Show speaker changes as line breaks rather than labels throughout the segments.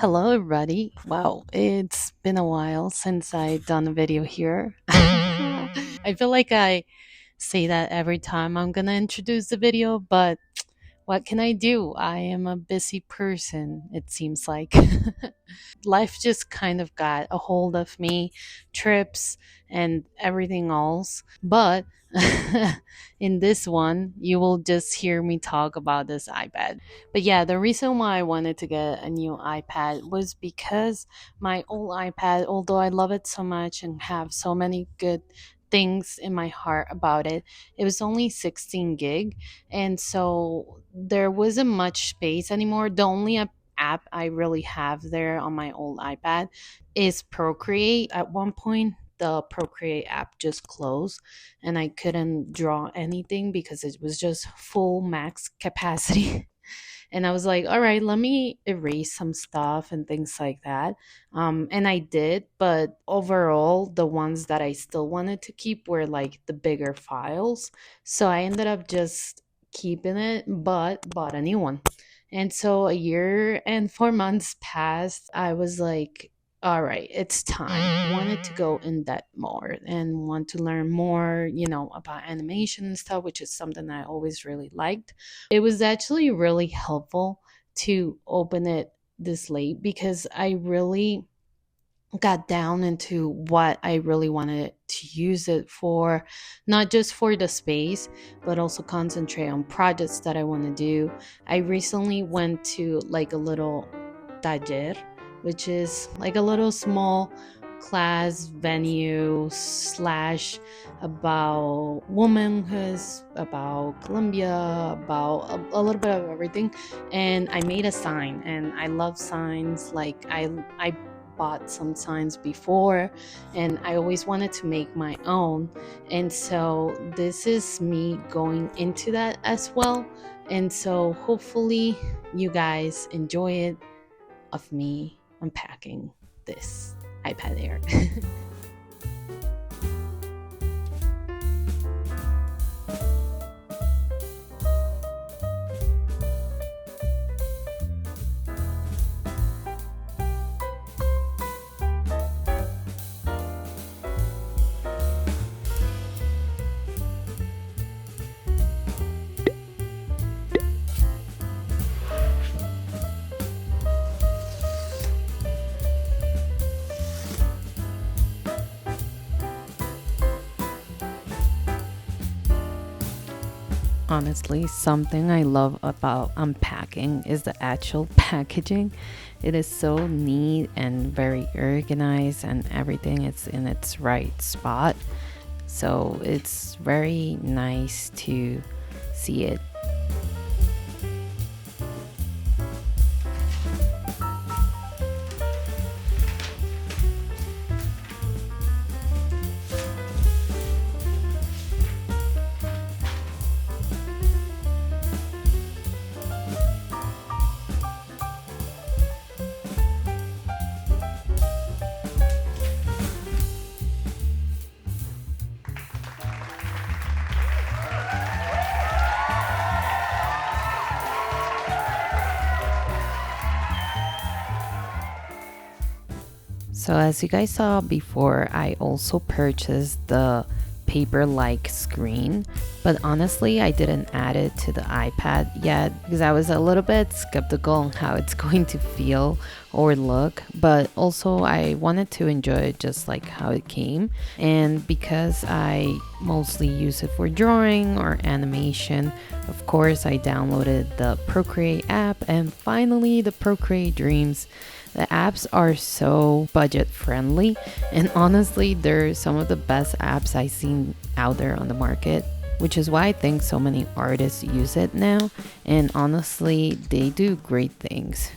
Hello, everybody. Wow, it's been a while since I've done a video here. I feel like I say that every time I'm gonna introduce the video, but what can I do? I am a busy person, it seems like. Life just kind of got a hold of me, trips and everything else. But in this one, you will just hear me talk about this iPad. But yeah, the reason why I wanted to get a new iPad was because my old iPad, although I love it so much and have so many good things in my heart about it, it was only 16 gig. And so there wasn't much space anymore. The only app I really have there on my old iPad is Procreate. At one point, the Procreate app just closed and I couldn't draw anything because it was just full max capacity. And I was like, all right, let me erase some stuff and things like that. And I did, but overall, the ones that I still wanted to keep were like the bigger files. So I ended up just keeping it, but bought a new one. And so a year and 4 months passed. I was like, all right, it's time. I wanted to go in depth more and want to learn more, about animation and stuff, which is something I always really liked. It was actually really helpful to open it this late because I really got down into what I really wanted to use it for, not just for the space, but also concentrate on projects that I want to do. I recently went to like a little taller, which is like a little small class venue slash about womanhood, about Colombia, about a little bit of everything. And I made a sign, and I love signs. Like I bought some signs before, and I always wanted to make my own. And so this is me going into that as well. And so hopefully you guys enjoy it, of me unpacking this iPad Air. Honestly, something I love about unpacking is the actual packaging. It is so neat and very organized, and everything is in its right spot. So it's very nice to see it. So, as you guys saw before, I also purchased the paper like screen, but honestly, I didn't add it to the iPad yet because I was a little bit skeptical on how it's going to feel or look, but also I wanted to enjoy it just like how it came. And because I mostly use it for drawing or animation, of course, I downloaded the Procreate app, and finally, the Procreate Dreams. The apps are so budget friendly, and honestly, they're some of the best apps I've seen out there on the market, which is why I think so many artists use it now. And honestly, they do great things.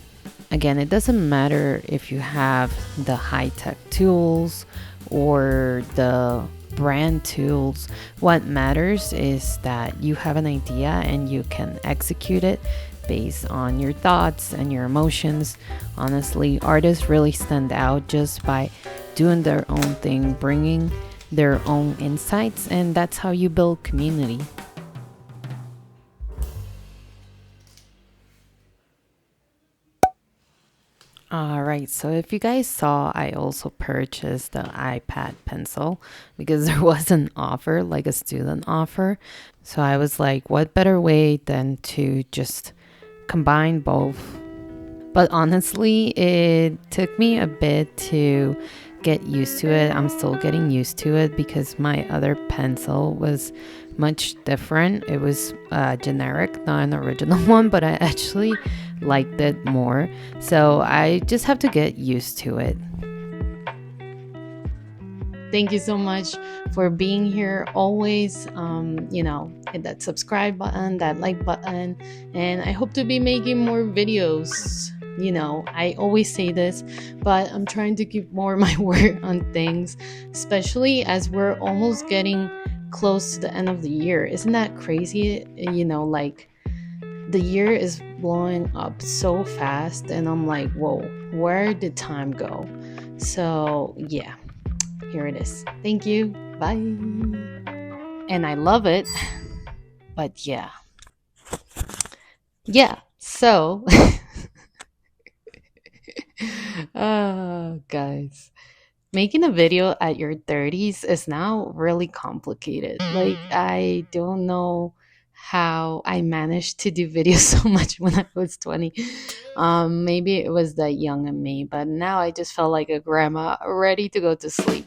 Again, it doesn't matter if you have the high tech tools or the brand tools. What matters is that you have an idea and you can execute it based on your thoughts and your emotions. Honestly, artists really stand out just by doing their own thing, bringing their own insights, and that's how you build community. All right, so if you guys saw, I also purchased the iPad pencil because there was an offer, like a student offer. So I was like, what better way than to just combine both? But honestly, it took me a bit to get used to it. I'm still getting used to it because my other pencil was much different. It was generic, not an original one, but I actually liked it more. So I just have to get used to it. Thank you so much for being here always. Hit that subscribe button, that like button, and I hope to be making more videos. I always say this, but I'm trying to keep more of my word on things, especially as we're almost getting close to the end of the year. Isn't that crazy? Like the year is blowing up so fast, and I'm like, whoa, where did time go? So, yeah, here it is. Thank you. Bye. And I love it. But yeah. Yeah. So, oh, guys. Making a video at your 30s is now really complicated. Like, I don't know how I managed to do videos so much when I was 20. Maybe it was that young in me, but now I just felt like a grandma ready to go to sleep.